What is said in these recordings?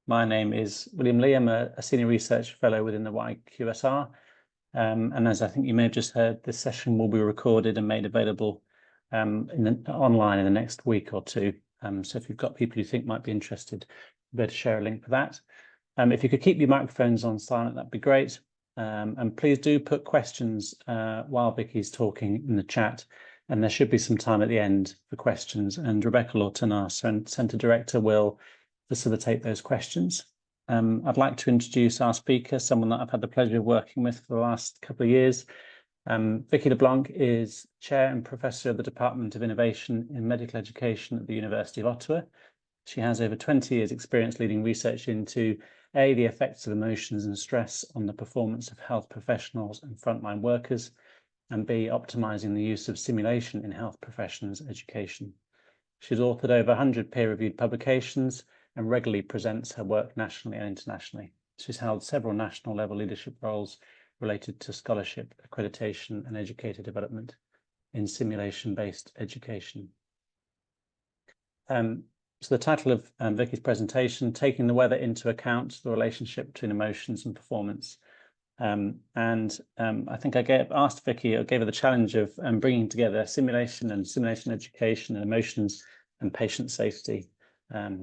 My name is William Lee. I'm a Senior Research Fellow within the YQSR. And as I think you may have just heard, this session will be recorded and made available online in the next week or two. So if you've got people you think might be interested, you better share a link for that. If you could keep your microphones on silent, that'd be great. And please do put questions while Vicky's talking in the chat. And there should be some time at the end for questions. And Rebecca Lawton, our Centre Director, will facilitate those questions. I'd like to introduce our speaker, someone that I've had the pleasure of working with for the last couple of years. Vicky LeBlanc is Chair and Professor of the Department of Innovation in Medical Education at the University of Ottawa. She has over 20 years experience leading research into A, the effects of emotions and stress on the performance of health professionals and frontline workers, and B, optimizing the use of simulation in health professions education. She's authored over 100 peer-reviewed publications and regularly presents her work nationally and internationally. She's held several national level leadership roles related to scholarship, accreditation, and educator development in simulation-based education. So the title of Vicky's presentation, Taking the Weather into Account, the Relationship Between Emotions and Performance. I think I asked Vicky, I gave her the challenge of bringing together simulation and simulation education and emotions and patient safety.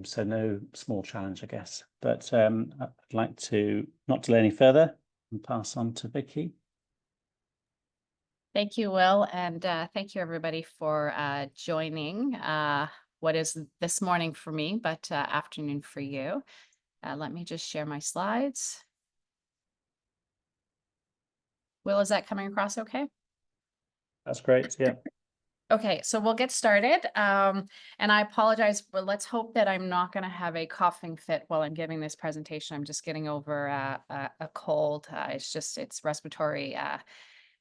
So no small challenge, I guess. But I'd like to not delay any further and pass on to Vicky. Thank you, Will, and thank you everybody for joining what is this morning for me, but afternoon for you. Let me just share my slides. Will, is that coming across okay? That's great, yeah. Okay, so we'll get started. And I apologize, but let's hope that I'm not going to have a coughing fit while I'm giving this presentation. I'm just getting over a cold. It's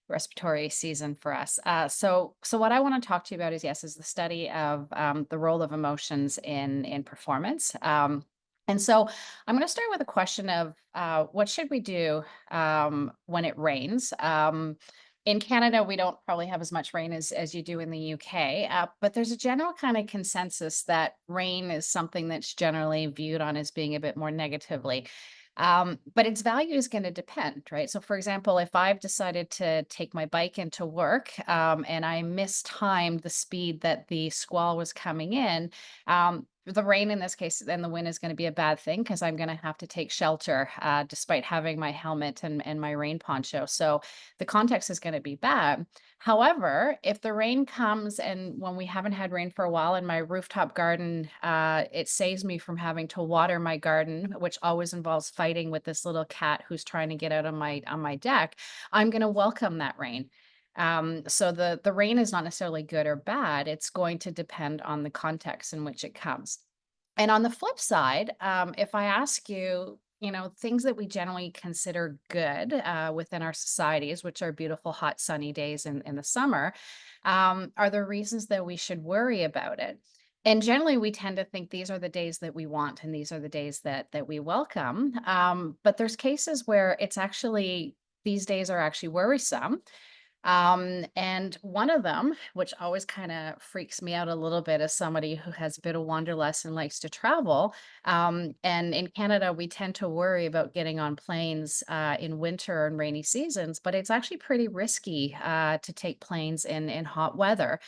respiratory season for us. So what I want to talk to you about is the study of the role of emotions in performance. And so I'm going to start with a question of what should we do when it rains? In Canada, we don't probably have as much rain as you do in the UK, but there's a general kind of consensus that rain is something that's generally viewed on as being a bit more negatively. But its value is going to depend, right? So, for example, if I've decided to take my bike into work and I mistimed the speed that the squall was coming in, the rain in this case, then the wind is going to be a bad thing because I'm going to have to take shelter despite having my helmet and my rain poncho. So the context is going to be bad. However, if the rain comes and when we haven't had rain for a while in my rooftop garden, it saves me from having to water my garden, which always involves fighting with this little cat who's trying to get out on my deck. I'm going to welcome that rain. So the rain is not necessarily good or bad. It's going to depend on the context in which it comes. And on the flip side, if I ask you, things that we generally consider good within our societies, which are beautiful, hot, sunny days in the summer, are there reasons that we should worry about it? And generally, we tend to think these are the days that we want and these are the days that we welcome. But there's cases where these days are actually worrisome. And one of them, which always kind of freaks me out a little bit as somebody who has a bit of wanderlust and likes to travel. And in Canada, we tend to worry about getting on planes in winter and rainy seasons, but it's actually pretty risky to take planes in hot weather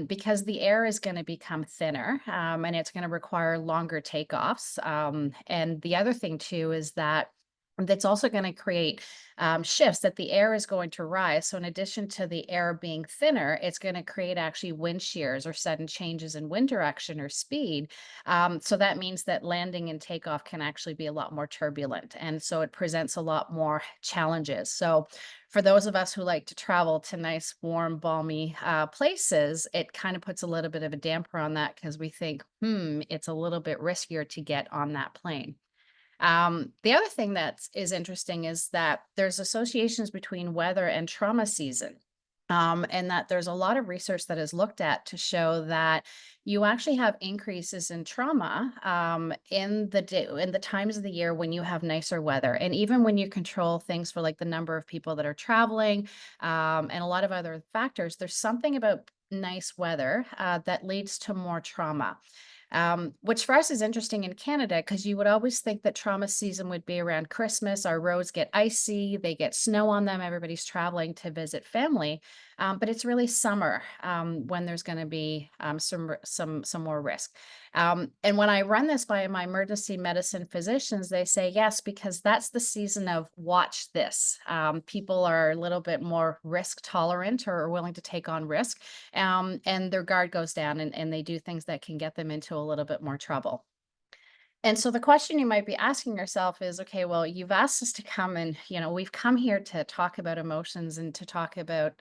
because the air is going to become thinner and it's going to require longer takeoffs. And the other thing too is that's also going to create shifts that the air is going to rise. So in addition to the air being thinner, it's going to create actually wind shears or sudden changes in wind direction or speed. So that means that landing and takeoff can actually be a lot more turbulent. And so it presents a lot more challenges. So for those of us who like to travel to nice, warm, balmy places, it kind of puts a little bit of a damper on that because we think, it's a little bit riskier to get on that plane. The other thing that is interesting is that there's associations between weather and trauma season. And that there's a lot of research that is looked at to show that you actually have increases in trauma in the times of the year when you have nicer weather, and even when you control things for like the number of people that are traveling and a lot of other factors. There's something about nice weather that leads to more trauma. which for us is interesting in Canada because you would always think that trauma season would be around Christmas. Our roads get icy, they get snow on them, everybody's traveling to visit family. But it's really summer when there's going to be some more risk. And when I run this by my emergency medicine physicians, they say yes, because that's the season of watch this. People are a little bit more risk tolerant or willing to take on risk, and their guard goes down and they do things that can get them into a little bit more trouble. And so the question you might be asking yourself is, okay, well, you've asked us to come and, we've come here to talk about emotions and to talk about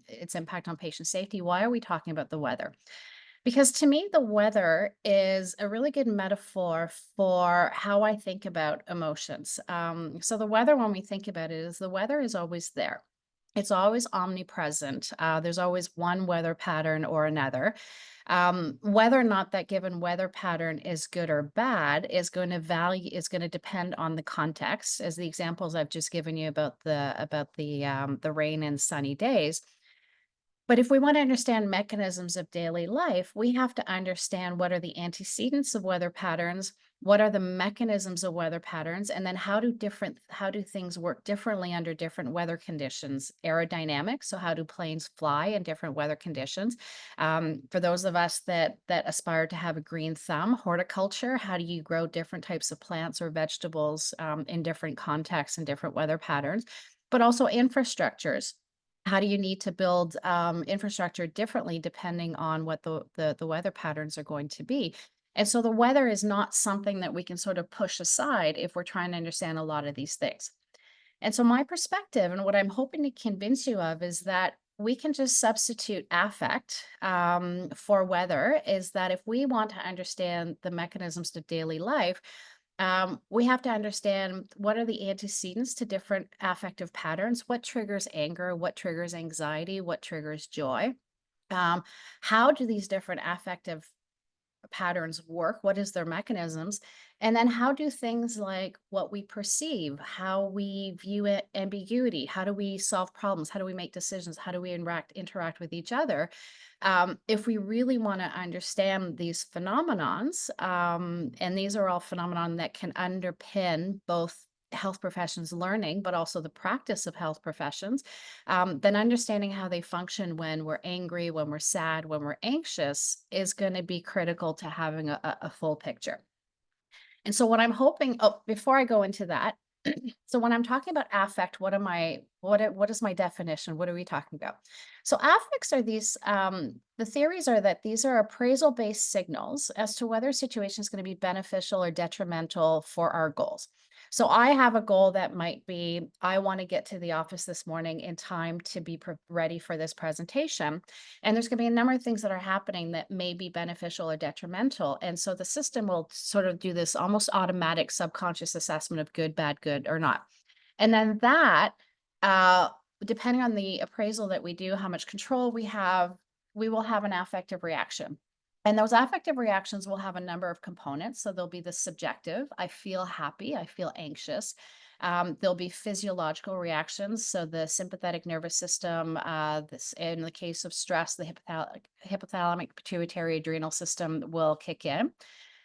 its impact on patient safety. Why are we talking about the weather? Because to me, the weather is a really good metaphor for how I think about emotions. So the weather, when we think about it, is the weather is always there. It's always omnipresent. There's always one weather pattern or another. Whether or not that given weather pattern is good or bad is going to depend on the context, as the examples I've just given you about the rain and sunny days. But if we want to understand mechanisms of daily life, we have to understand what are the antecedents of weather patterns, what are the mechanisms of weather patterns, and then how do things work differently under different weather conditions? Aerodynamics, so how do planes fly in different weather conditions? For those of us that aspire to have a green thumb, horticulture, how do you grow different types of plants or vegetables in different contexts and different weather patterns? But also infrastructures, how do you need to build infrastructure differently depending on what the weather patterns are going to be? And so the weather is not something that we can sort of push aside if we're trying to understand a lot of these things. And so my perspective and what I'm hoping to convince you of is that we can just substitute affect for weather, is that if we want to understand the mechanisms of daily life, we have to understand what are the antecedents to different affective patterns, what triggers anger, what triggers anxiety, what triggers joy. Um, how do these different affective patterns work? What is their mechanisms? And then how do things like what we perceive, how we view it, ambiguity, how do we solve problems, how do we make decisions, how do we interact with each other? If we really want to understand these phenomenons, and these are all phenomenon that can underpin both health professions learning, but also the practice of health professions, then understanding how they function when we're angry, when we're sad, when we're anxious is going to be critical to having a full picture. And so what I'm hoping, before I go into that, so when I'm talking about affect, what is my definition? What are we talking about? So affects are these, the theories are that these are appraisal-based signals as to whether a situation is going to be beneficial or detrimental for our goals. So I have a goal that might be, I want to get to the office this morning in time to be ready for this presentation. And there's going to be a number of things that are happening that may be beneficial or detrimental. And so the system will sort of do this almost automatic subconscious assessment of good, bad, good, or not. And then that, depending on the appraisal that we do, how much control we have, we will have an affective reaction. And those affective reactions will have a number of components. So there'll be the subjective, I feel happy, I feel anxious. There'll be physiological reactions. So the sympathetic nervous system, in the case of stress, the hypothalamic pituitary adrenal system will kick in.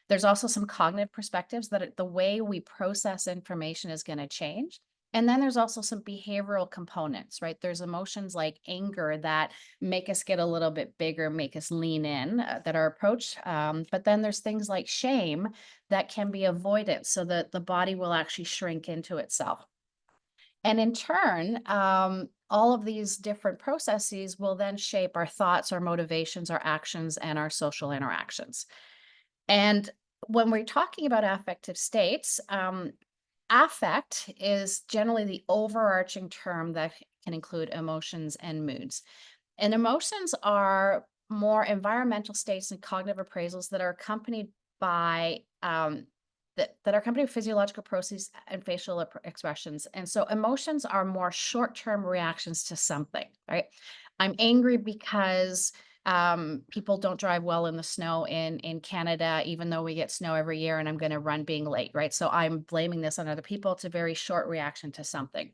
There's also some cognitive perspectives that the way we process information is going to change. And then there's also some behavioral components, right? There's emotions like anger that make us get a little bit bigger, make us lean in, that are approach. But then there's things like shame that can be avoided so that the body will actually shrink into itself. And in turn, all of these different processes will then shape our thoughts, our motivations, our actions, and our social interactions. And when we're talking about affective states, affect is generally the overarching term that can include emotions and moods. And emotions are more environmental states and cognitive appraisals that are accompanied by that are accompanied with physiological processes and facial expressions. And so emotions are more short-term reactions to something, right? I'm angry because people don't drive well in the snow in Canada, even though we get snow every year, and I'm going to run being late, right? So I'm blaming this on other people. It's a very short reaction to something.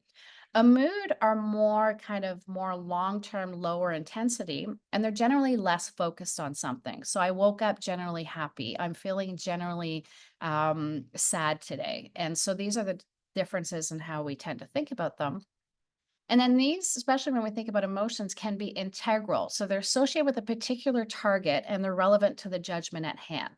A mood are more kind of more long-term, lower intensity, and they're generally less focused on something. So I woke up generally happy. I'm feeling generally sad today. And so these are the differences in how we tend to think about them. And then these, especially when we think about emotions, can be integral. So they're associated with a particular target and they're relevant to the judgment at hand.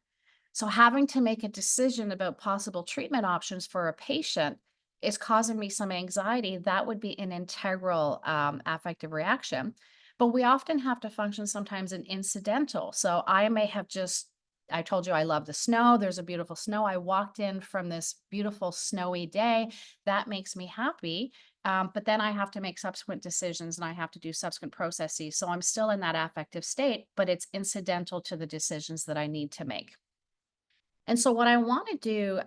So having to make a decision about possible treatment options for a patient is causing me some anxiety. That would be an integral affective reaction. But we often have to function sometimes in incidental. So I may have just, I told you I love the snow. There's a beautiful snow. I walked in from this beautiful snowy day. That makes me happy. But then I have to make subsequent decisions and I have to do subsequent processes. So I'm still in that affective state, but it's incidental to the decisions that I need to make. And so what I want to do,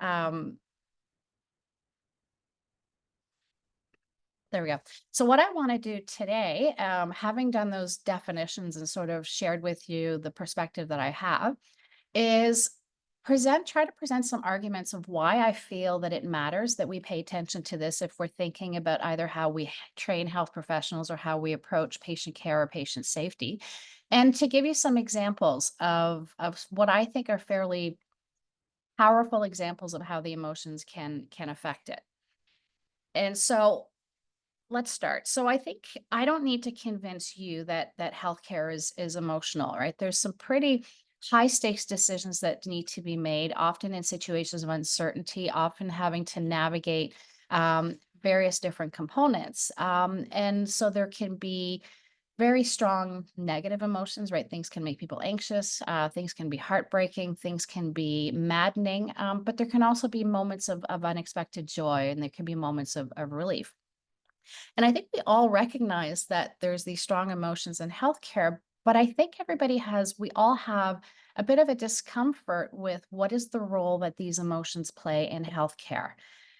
there we go. So what I want to do today, having done those definitions and sort of shared with you the perspective that I have, is try to present some arguments of why I feel that it matters that we pay attention to this if we're thinking about either how we train health professionals or how we approach patient care or patient safety. And to give you some examples of what I think are fairly powerful examples of how the emotions can affect it. And so let's start. So I think I don't need to convince you that healthcare is emotional, right? There's some pretty high stakes decisions that need to be made, often in situations of uncertainty, often having to navigate various different components. And so there can be very strong negative emotions, right? Things can make people anxious. Things can be heartbreaking. Things can be maddening. But there can also be moments of unexpected joy, and there can be moments of relief. And I think we all recognize that there's these strong emotions in healthcare, but I think we all have a bit of a discomfort with what is the role that these emotions play in healthcare.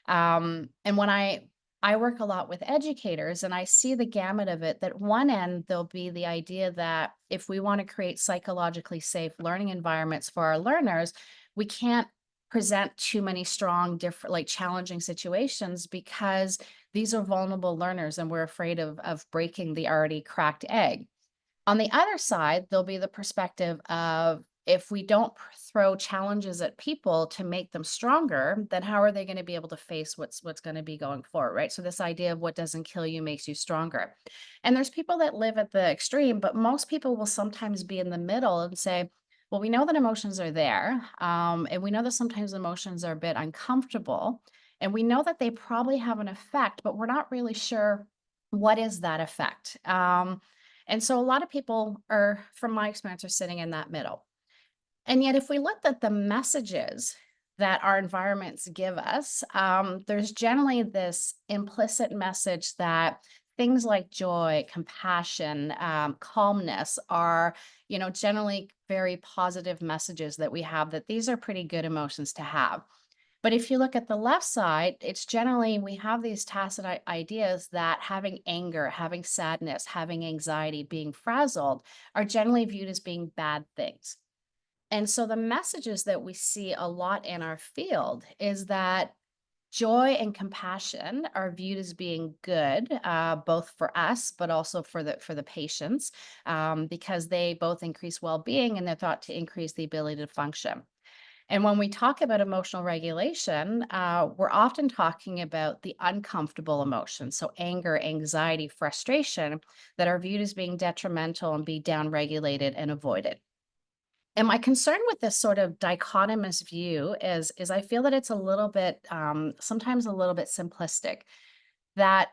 And when I work a lot with educators and I see the gamut of it, that one end, there'll be the idea that if we want to create psychologically safe learning environments for our learners, we can't present too many strong, different, like challenging situations because these are vulnerable learners and we're afraid of breaking the already cracked egg. On the other side, there'll be the perspective of if we don't throw challenges at people to make them stronger, then how are they going to be able to face what's going to be going forward, right? So this idea of what doesn't kill you makes you stronger. And there's people that live at the extreme, but most people will sometimes be in the middle and say, well, we know that emotions are there, and we know that sometimes emotions are a bit uncomfortable, and we know that they probably have an effect, but we're not really sure what is that effect. And so a lot of people are, from my experience, are sitting in that middle. And yet, if we look at the messages that our environments give us, there's generally this implicit message that things like joy, compassion, calmness are, generally very positive messages that we have, that these are pretty good emotions to have. But if you look at the left side, it's generally we have these tacit ideas that having anger, having sadness, having anxiety, being frazzled are generally viewed as being bad things. And so the messages that we see a lot in our field is that joy and compassion are viewed as being good, both for us, but also for the patients, because they both increase well-being and they're thought to increase the ability to function. And when we talk about emotional regulation, we're often talking about the uncomfortable emotions. So anger, anxiety, frustration that are viewed as being detrimental and be downregulated and avoided. And my concern with this sort of dichotomous view is I feel that it's a little bit, sometimes a little bit simplistic, that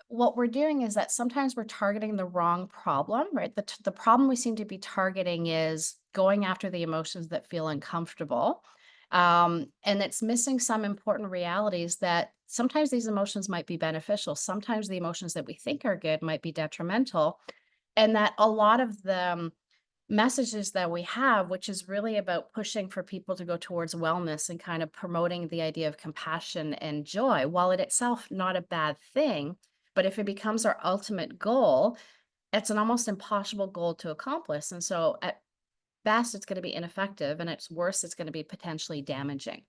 what we're doing is that sometimes we're targeting the wrong problem, right? The problem we seem to be targeting is going after the emotions that feel uncomfortable. And it's missing some important realities that sometimes these emotions might be beneficial. Sometimes the emotions that we think are good might be detrimental. And that a lot of the messages that we have, which is really about pushing for people to go towards wellness and kind of promoting the idea of compassion and joy, while it itself not a bad thing, but if it becomes our ultimate goal, it's an almost impossible goal to accomplish. And so at best, it's going to be ineffective, and at worst, it's going to be potentially damaging.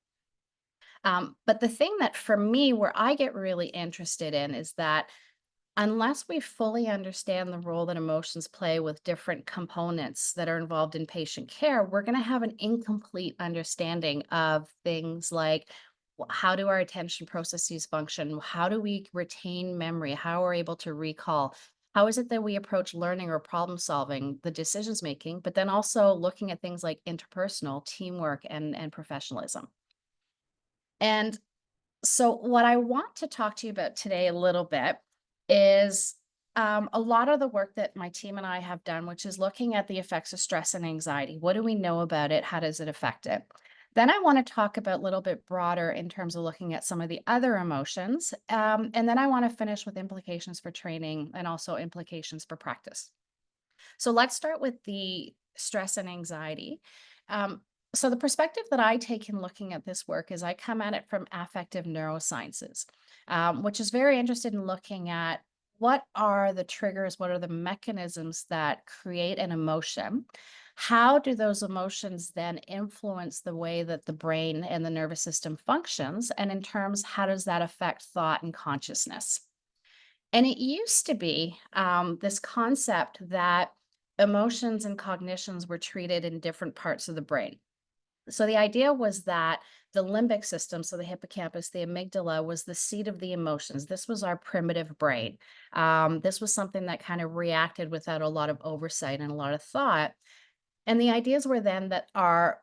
But the thing that for me, where I get really interested in is that unless we fully understand the role that emotions play with different components that are involved in patient care, we're going to have an incomplete understanding of things like how do our attention processes function? How do we retain memory? How are we able to recall? How is it that we approach learning or problem solving, the decisions making, but then also looking at things like interpersonal teamwork and professionalism? And so, what I want to talk to you about today a little bit is a lot of the work that my team and I have done, which is looking at the effects of stress and anxiety. What do we know about it? How does it affect it? Then I want to talk about a little bit broader in terms of looking at some of the other emotions. And then I want to finish with implications for training and also implications for practice. So let's start with the stress and anxiety. So the perspective that I take in looking at this work is I come at it from affective neurosciences, which is very interested in looking at what are the triggers, what are the mechanisms that create an emotion? How do those emotions then influence the way that the brain and the nervous system functions? And in terms, how does that affect thought and consciousness? And it used to be this concept that emotions and cognitions were treated in different parts of the brain. So the idea was that the limbic system, so the hippocampus, the amygdala, was the seat of the emotions. This was our primitive brain. This was something that kind of reacted without a lot of oversight and a lot of thought. And the ideas were then that are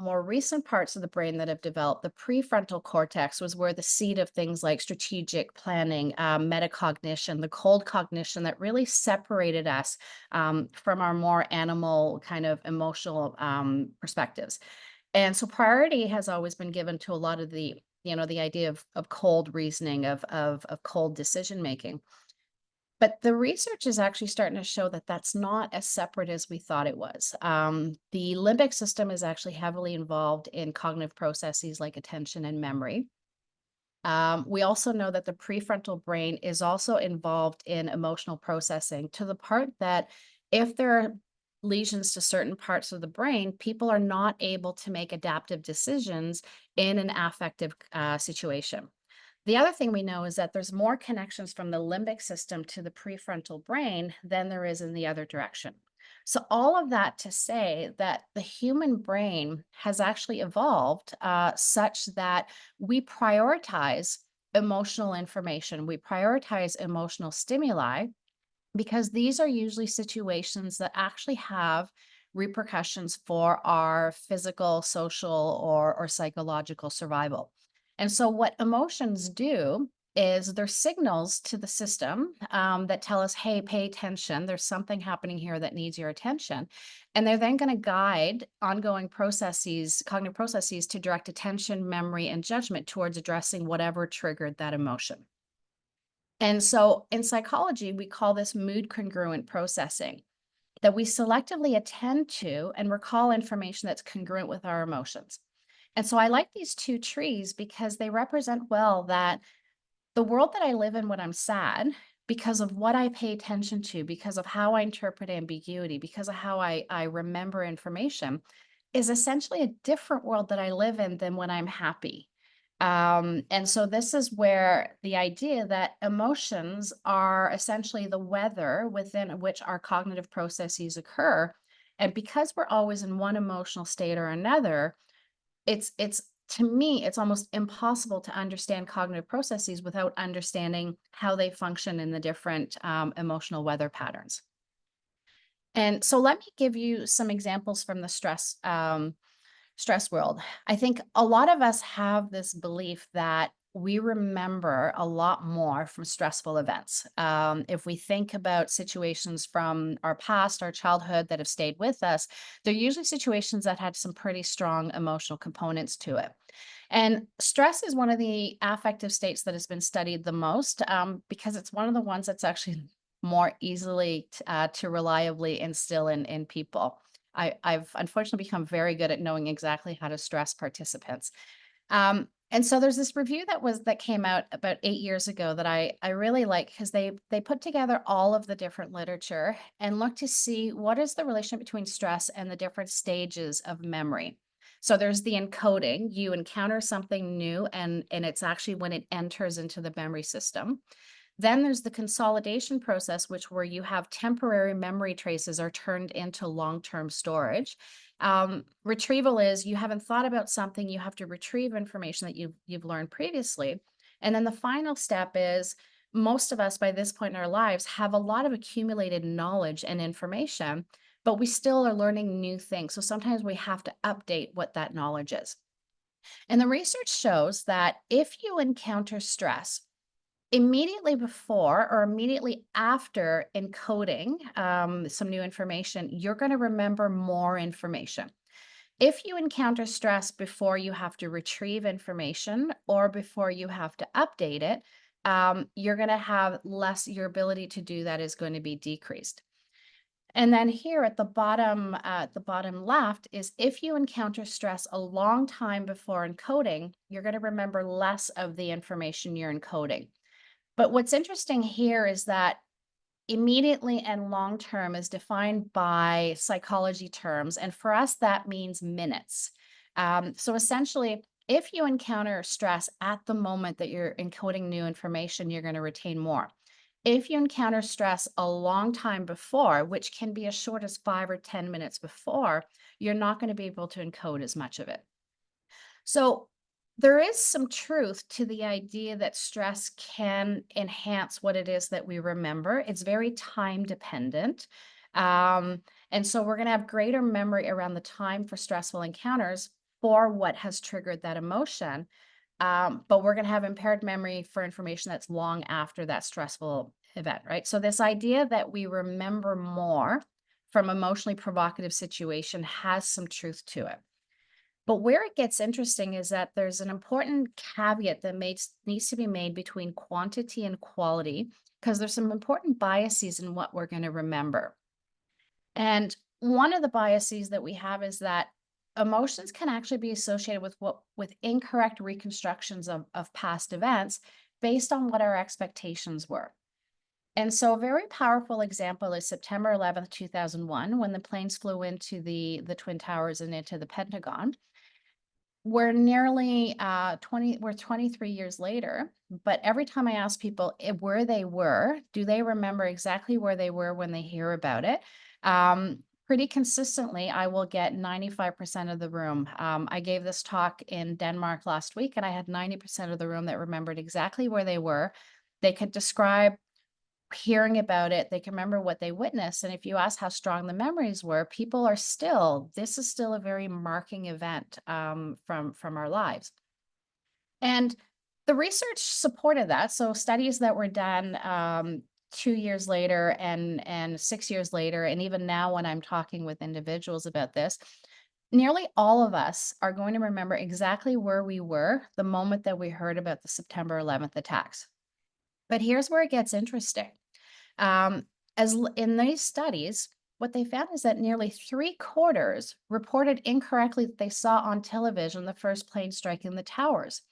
more recent parts of the brain that have developed, the prefrontal cortex was where the seat of things like strategic planning, metacognition, the cold cognition that really separated us from our more animal kind of emotional perspectives. And so priority has always been given to a lot of the idea of cold reasoning, of cold decision making. But the research is actually starting to show that that's not as separate as we thought it was. The limbic system is actually heavily involved in cognitive processes like attention and memory. We also know that the prefrontal brain is also involved in emotional processing to the part that if there are lesions to certain parts of the brain, people are not able to make adaptive decisions in an affective situation. The other thing we know is that there's more connections from the limbic system to the prefrontal brain than there is in the other direction. So, all of that to say that the human brain has actually evolved such that we prioritize emotional information, we prioritize emotional stimuli because these are usually situations that actually have repercussions for our physical, social, or psychological survival. And so, what emotions do is they're signals to the system that tell us, hey, pay attention. There's something happening here that needs your attention. And they're then going to guide ongoing processes, cognitive processes to direct attention, memory, and judgment towards addressing whatever triggered that emotion. And so in psychology, we call this mood congruent processing, that we selectively attend to and recall information that's congruent with our emotions. And so I like these two trees because they represent well that the world that I live in when I'm sad, because of what I pay attention to, because of how I interpret ambiguity, because of how I remember information, is essentially a different world that I live in than when I'm happy. And so this is where the idea that emotions are essentially the weather within which our cognitive processes occur. And because we're always in one emotional state or another, it's to me, it's almost impossible to understand cognitive processes without understanding how they function in the different emotional weather patterns. And so let me give you some examples from the stress world. I think a lot of us have this belief that we remember a lot more from stressful events. If we think about situations from our past, our childhood that have stayed with us, they're usually situations that had some pretty strong emotional components to it. And stress is one of the affective states that has been studied the most because it's one of the ones that's actually more easily to reliably instill in people. I've unfortunately become very good at knowing exactly how to stress participants. And so there's this review that came out about 8 years ago that I really like because they put together all of the different literature and looked to see what is the relation between stress and the different stages of memory. So there's the encoding. You encounter something new, and it's actually when it enters into the memory system. Then there's the consolidation process, which where you have temporary memory traces are turned into long-term storage. Retrieval is you haven't thought about something, you have to retrieve information that you've learned previously. And then the final step is most of us by this point in our lives have a lot of accumulated knowledge and information, but we still are learning new things. So sometimes we have to update what that knowledge is. And the research shows that if you encounter stress, immediately before or immediately after encoding some new information, you're going to remember more information. If you encounter stress before you have to retrieve information or before you have to update it, you're going to have less, your ability to do that is going to be decreased. And then here at the bottom left is if you encounter stress a long time before encoding, you're going to remember less of the information you're encoding. But what's interesting here is that immediately and long term is defined by psychology terms. And for us, that means minutes. So essentially, if you encounter stress at the moment that you're encoding new information, you're going to retain more. If you encounter stress a long time before, which can be as short as 5 or 10 minutes before, you're not going to be able to encode as much of it. So there is some truth to the idea that stress can enhance what it is that we remember. It's very time dependent. And so we're going to have greater memory around the time for stressful encounters for what has triggered that emotion. But we're going to have impaired memory for information that's long after that stressful event, right? So this idea that we remember more from emotionally provocative situation has some truth to it. But where it gets interesting is that there's an important caveat that needs to be made between quantity and quality, because there's some important biases in what we're going to remember. And one of the biases that we have is that emotions can actually be associated with incorrect reconstructions of past events based on what our expectations were. And so a very powerful example is September 11th, 2001, when the planes flew into the Twin Towers and into the Pentagon. We're nearly 23 years later, but every time I ask people where they were, do they remember exactly where they were when they hear about it? Pretty consistently, I will get 95% of the room. I gave this talk in Denmark last week, and I had 90% of the room that remembered exactly where they were. They could describe hearing about it, they can remember what they witnessed. And if you ask how strong the memories were, people are still, this is still a very marking event from our lives. And the research supported that. So studies that were done 2 years later and 6 years later, and even now when I'm talking with individuals about this, nearly all of us are going to remember exactly where we were the moment that we heard about the September 11th attacks. But here's where it gets interesting. In these studies, what they found is that nearly 3/4 reported incorrectly that they saw on television the first plane striking the towers.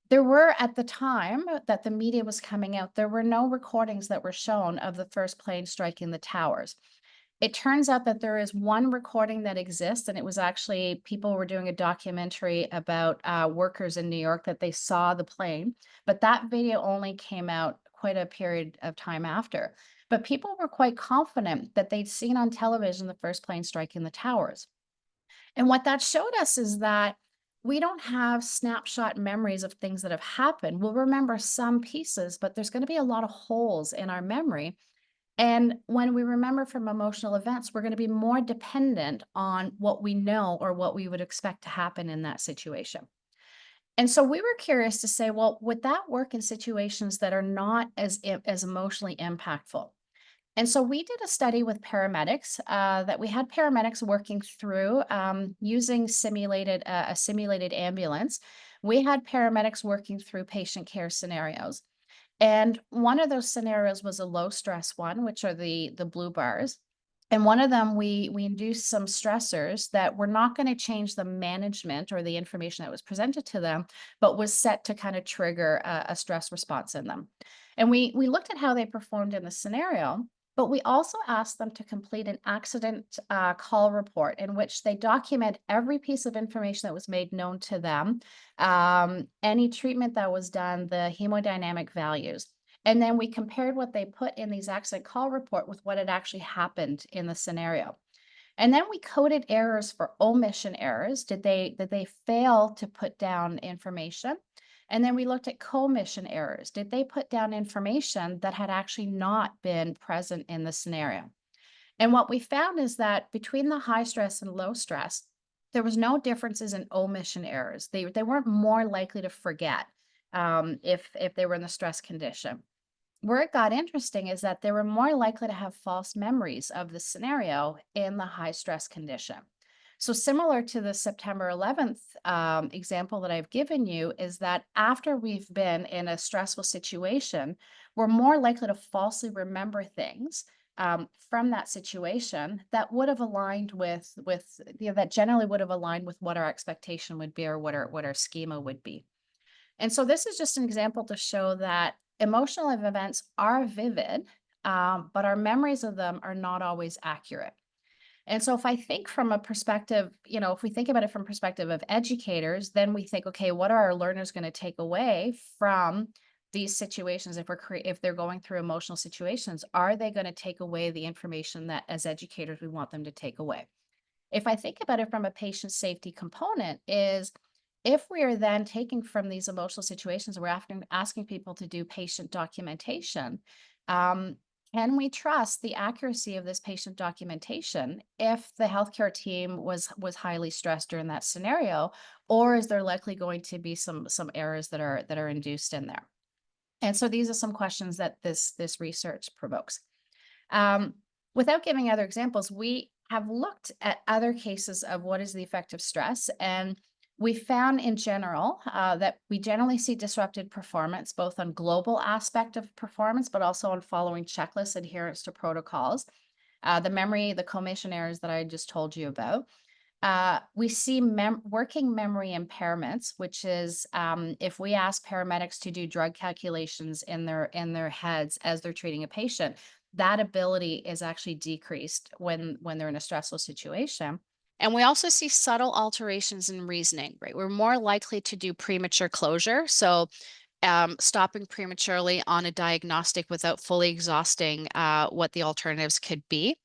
There were, at the time that the media was coming out, there were no recordings that were shown of the first plane striking the towers. It turns out that there is one recording that exists, and it was actually people were doing a documentary about workers in New York that they saw the plane, but that video only came out quite a period of time after. But people were quite confident that they'd seen on television the first plane striking the towers. And what that showed us is that we don't have snapshot memories of things that have happened. We'll remember some pieces, but there's going to be a lot of holes in our memory. And when we remember from emotional events, we're going to be more dependent on what we know or what we would expect to happen in that situation. And so we were curious to say, well, would that work in situations that are not as emotionally impactful? And so we did a study with paramedics that we had paramedics working through using a simulated ambulance. We had paramedics working through patient care scenarios. And one of those scenarios was a low stress one, which are the blue bars. And one of them, we induced some stressors that were not going to change the management or the information that was presented to them, but was set to kind of trigger a stress response in them. And we looked at how they performed in the scenario, But we also asked them to complete an accident call report in which they document every piece of information that was made known to them, any treatment that was done, the hemodynamic values. And then we compared what they put in these accident call report with what had actually happened in the scenario. And then we coded errors for omission errors. Did they fail to put down information? And then we looked at commission errors. Did they put down information that had actually not been present in the scenario? And what we found is that between the high stress and low stress, there was no differences in omission errors. They weren't more likely to forget if they were in the stress condition. Where it got interesting is that they were more likely to have false memories of the scenario in the high stress condition. So similar to the September 11th example that I've given you is that after we've been in a stressful situation, we're more likely to falsely remember things from that situation that would have aligned with that generally would have aligned with what our expectation would be or what our schema would be. And so this is just an example to show that emotional events are vivid, but our memories of them are not always accurate. And so if I think from a perspective, if we think about it from perspective of educators, then we think, okay, what are our learners going to take away from these situations? If they're going through emotional situations, are they going to take away the information that as educators we want them to take away? If I think about it from a patient safety component is if we are then taking from these emotional situations, we're asking people to do patient documentation, can we trust the accuracy of this patient documentation if the healthcare team was highly stressed during that scenario, or is there likely going to be some errors that are induced in there? And so these are some questions that this research provokes. Without giving other examples, we have looked at other cases of what is the effect of stress, and we found in general that we generally see disrupted performance, both on global aspect of performance, but also on following checklists, adherence to protocols, the commission errors that I just told you about. We see working memory impairments, which is if we ask paramedics to do drug calculations in their heads as they're treating a patient, that ability is actually decreased when they're in a stressful situation. And we also see subtle alterations in reasoning, right? We're more likely to do premature closure. So stopping prematurely on a diagnostic without fully exhausting what the alternatives could be.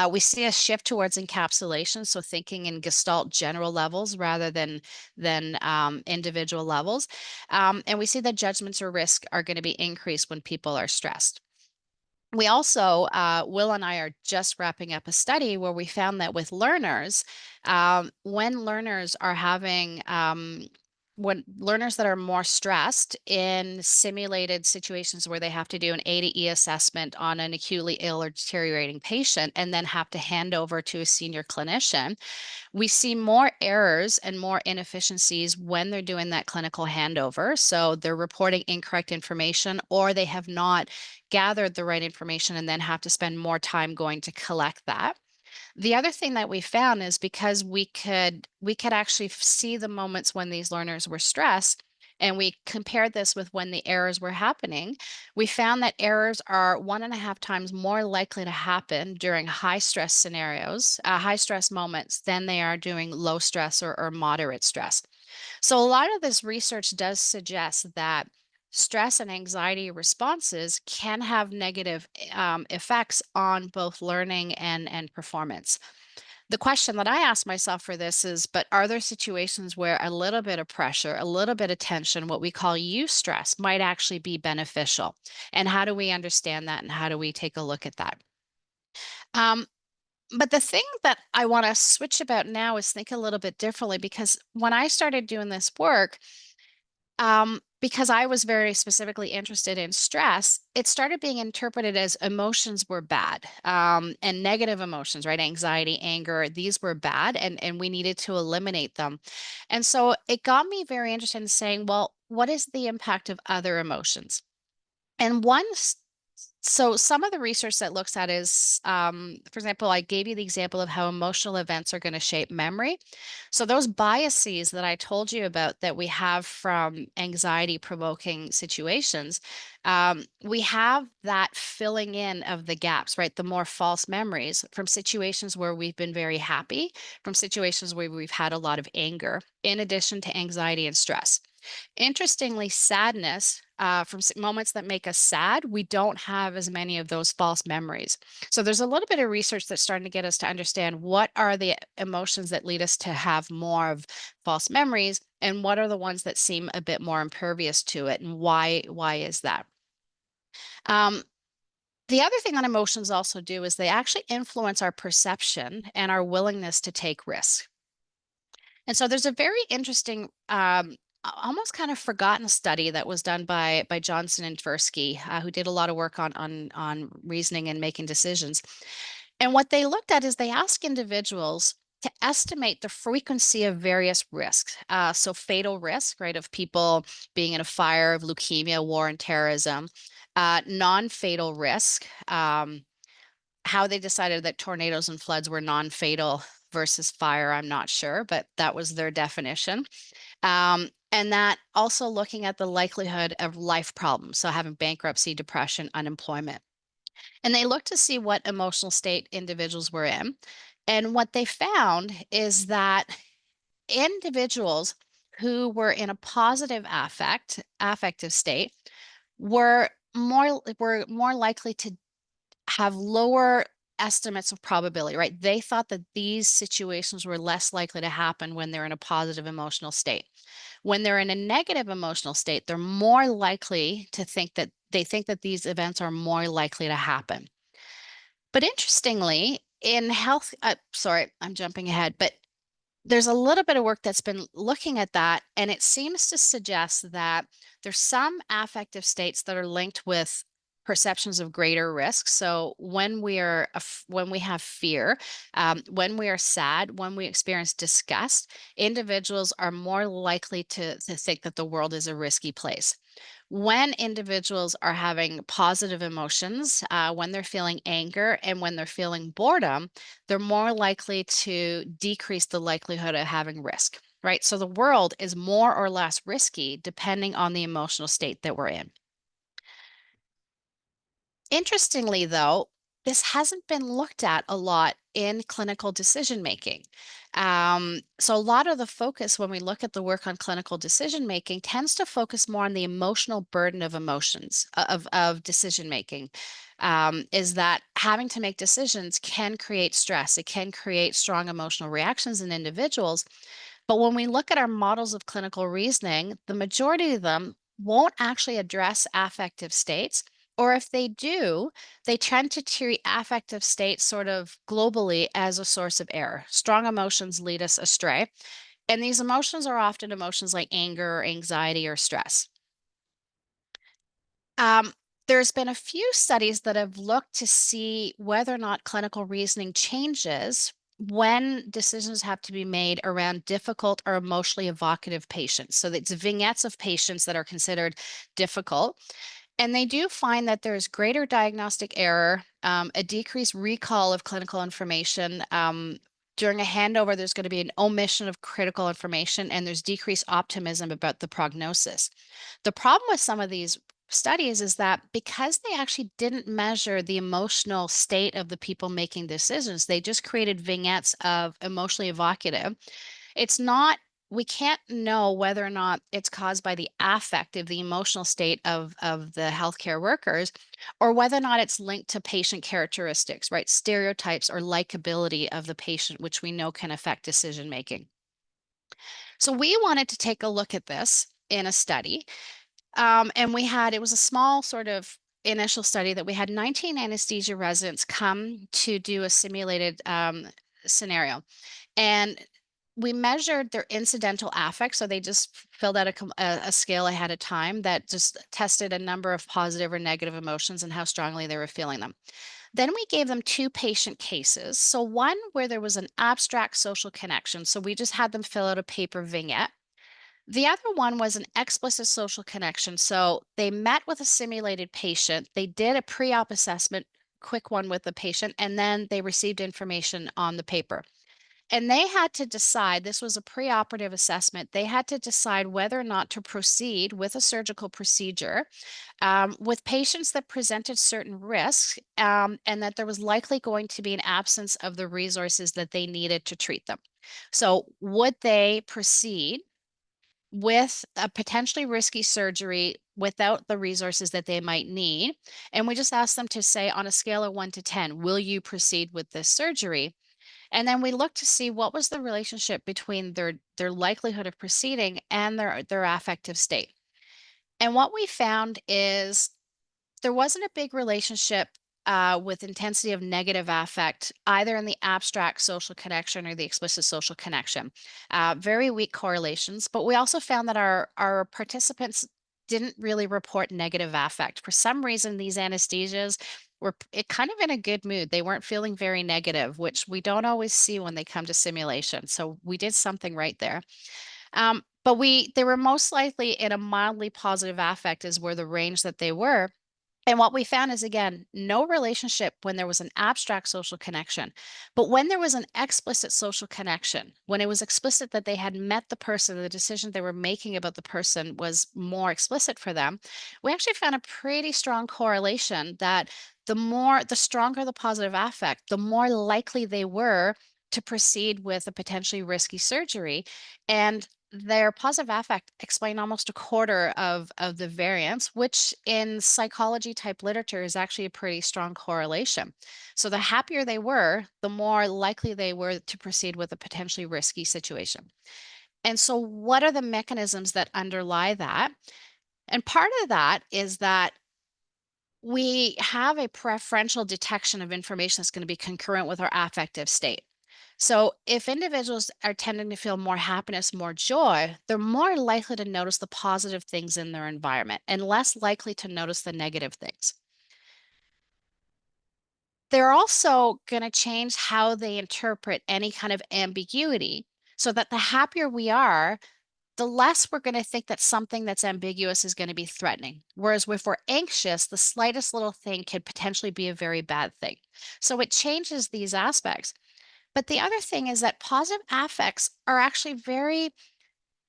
We see a shift towards encapsulation, so thinking in Gestalt general levels rather than individual levels. And we see that judgments or risk are going to be increased when people are stressed. We also, Will and I are just wrapping up a study where we found that with learners, when learners are having, when learners that are more stressed in simulated situations where they have to do an A to E assessment on an acutely ill or deteriorating patient and then have to hand over to a senior clinician, we see more errors and more inefficiencies when they're doing that clinical handover. So they're reporting incorrect information, or they have not gathered the right information and then have to spend more time going to collect that. The other thing that we found is because we could actually see the moments when these learners were stressed, and we compared this with when the errors were happening, we found that errors are 1.5 times more likely to happen during high stress scenarios, high stress moments, than they are doing low stress or moderate stress. So a lot of this research does suggest that stress and anxiety responses can have negative effects on both learning and performance. The question that I ask myself for this is, but are there situations where a little bit of pressure, a little bit of tension, what we call eustress, might actually be beneficial? And how do we understand that? And how do we take a look at that? But the thing that I want to switch about now is think a little bit differently, because when I started doing this work, because I was very specifically interested in stress, it started being interpreted as emotions were bad, and negative emotions, right? Anxiety, anger, these were bad, and we needed to eliminate them. And so it got me very interested in saying, well, what is the impact of other emotions? And one So some of the research that looks at is, for example, I gave you the example of how emotional events are going to shape memory. So those biases that I told you about that we have from anxiety provoking situations, we have that filling in of the gaps, right? The more false memories from situations where we've been very happy, from situations where we've had a lot of anger, in addition to anxiety and stress. Interestingly, sadness, from moments that make us sad, we don't have as many of those false memories. So there's a little bit of research that's starting to get us to understand what are the emotions that lead us to have more of false memories, and what are the ones that seem a bit more impervious to it, and why is that? Um, the other thing on emotions also do is they actually influence our perception and our willingness to take risks. And so there's a very interesting, almost kind of forgotten study that was done by Johnson and Tversky, who did a lot of work on reasoning and making decisions. And what they looked at is they asked individuals to estimate the frequency of various risks. So fatal risk, right, of people being in a fire, of leukemia, war, and terrorism. Non-fatal risk. How they decided that tornadoes and floods were non-fatal versus fire, I'm not sure, but that was their definition. And that also looking at the likelihood of life problems, so having bankruptcy, depression, unemployment. And they looked to see what emotional state individuals were in. And what they found is that individuals who were in a positive affective state were more likely to have lower estimates of probability, right? They thought that these situations were less likely to happen when they're in a positive emotional state. When they're in a negative emotional state, they're more likely to think that these events are more likely to happen. But interestingly, in health, sorry, I'm jumping ahead, but there's a little bit of work that's been looking at that, and it seems to suggest that there's some affective states that are linked with perceptions of greater risk. So when we have fear, when we are sad, when we experience disgust, individuals are more likely to think that the world is a risky place. When individuals are having positive emotions, when they're feeling anger and when they're feeling boredom, they're more likely to decrease the likelihood of having risk, right? So the world is more or less risky depending on the emotional state that we're in. Interestingly, though, this hasn't been looked at a lot in clinical decision making. So, a lot of the focus when we look at the work on clinical decision making tends to focus more on the emotional burden of emotions, of decision making. Is that having to make decisions can create stress, it can create strong emotional reactions in individuals. But when we look at our models of clinical reasoning, the majority of them won't actually address affective states. Or if they do, they tend to treat affective states sort of globally as a source of error. Strong emotions lead us astray. And these emotions are often emotions like anger, or anxiety, or stress. Um, there's been a few studies that have looked to see whether or not clinical reasoning changes when decisions have to be made around difficult or emotionally evocative patients. So it's vignettes of patients that are considered difficult. And they do find that there's greater diagnostic error, a decreased recall of clinical information. During a handover, there's going to be an omission of critical information, and there's decreased optimism about the prognosis. The problem with some of these studies is that because they actually didn't measure the emotional state of the people making decisions, they just created vignettes of emotionally evocative. It's not, we can't know whether or not it's caused by the affective, the emotional state of the healthcare workers, or whether or not it's linked to patient characteristics, right? Stereotypes or likability of the patient, which we know can affect decision making. So we wanted to take a look at this in a study. And it was a small sort of initial study that we had 19 anesthesia residents come to do a simulated scenario. And we measured their incidental affect. So they just filled out a scale ahead of time that just tested a number of positive or negative emotions and how strongly they were feeling them. Then we gave them two patient cases. So one where there was an abstract social connection. So we just had them fill out a paper vignette. The other one was an explicit social connection. So they met with a simulated patient. They did a pre-op assessment, quick one with the patient, and then they received information on the paper. And they had to decide, this was a preoperative assessment, they had to decide whether or not to proceed with a surgical procedure with patients that presented certain risks and that there was likely going to be an absence of the resources that they needed to treat them. So, would they proceed with a potentially risky surgery without the resources that they might need? And we just asked them to say, on a scale of 1 to 10, will you proceed with this surgery? And then we looked to see what was the relationship between their likelihood of proceeding and their affective state. And what we found is there wasn't a big relationship with intensity of negative affect, either in the abstract social connection or the explicit social connection. Very weak correlations, but we also found that our participants didn't really report negative affect. For some reason, these anesthesias were kind of in a good mood. They weren't feeling very negative, which we don't always see when they come to simulation. So we did something right there. But they were most likely in a mildly positive affect is where the range that they were. And what we found is, again, no relationship when there was an abstract social connection. But when there was an explicit social connection, when it was explicit that they had met the person, the decision they were making about the person was more explicit for them, we actually found a pretty strong correlation that the stronger the positive affect, the more likely they were to proceed with a potentially risky surgery. And their positive affect explain almost a quarter of the variance, which in psychology type literature is actually a pretty strong correlation. So the happier they were, the more likely they were to proceed with a potentially risky situation. And so, what are the mechanisms that underlie that? And part of that is that we have a preferential detection of information that's going to be concurrent with our affective state. So, if individuals are tending to feel more happiness, more joy, they're more likely to notice the positive things in their environment and less likely to notice the negative things. They're also going to change how they interpret any kind of ambiguity so that the happier we are, the less we're going to think that something that's ambiguous is going to be threatening. Whereas if we're anxious, the slightest little thing could potentially be a very bad thing. So it changes these aspects. But the other thing is that positive affects are actually very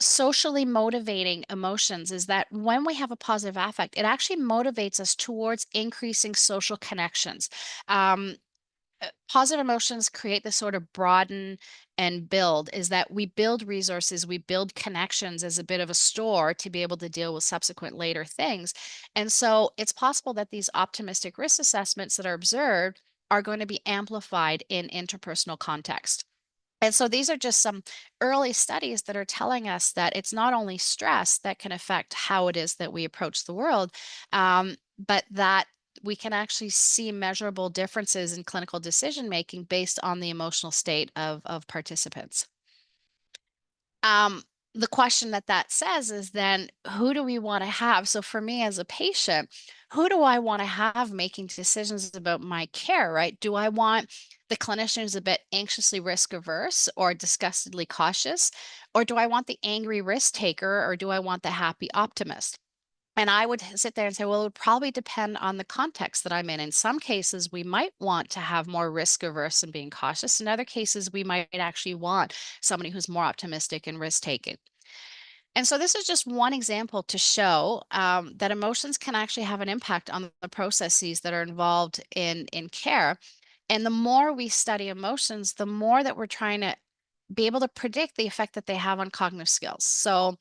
socially motivating emotions, is that when we have a positive affect, it actually motivates us towards increasing social connections. Um, Positive emotions create this sort of broaden and build, is that we build resources, we build connections as a bit of a store to be able to deal with subsequent later things. And so it's possible that these optimistic risk assessments that are observed are going to be amplified in interpersonal context. And so these are just some early studies that are telling us that it's not only stress that can affect how it is that we approach the world, but that we can actually see measurable differences in clinical decision making based on the emotional state of participants. Um, the question that says is then, who do we want to have? So for me as a patient, who do I want to have making decisions about my care, right? Do I want the clinician who's a bit anxiously risk averse or disgustedly cautious? Or do I want the angry risk taker, or do I want the happy optimist? And I would sit there and say, well, it would probably depend on the context that I'm in. In some cases, we might want to have more risk averse and being cautious. In other cases, we might actually want somebody who's more optimistic and risk taking. And so, this is just one example to show that emotions can actually have an impact on the processes that are involved in care. And the more we study emotions, the more that we're trying to be able to predict the effect that they have on cognitive skills. So,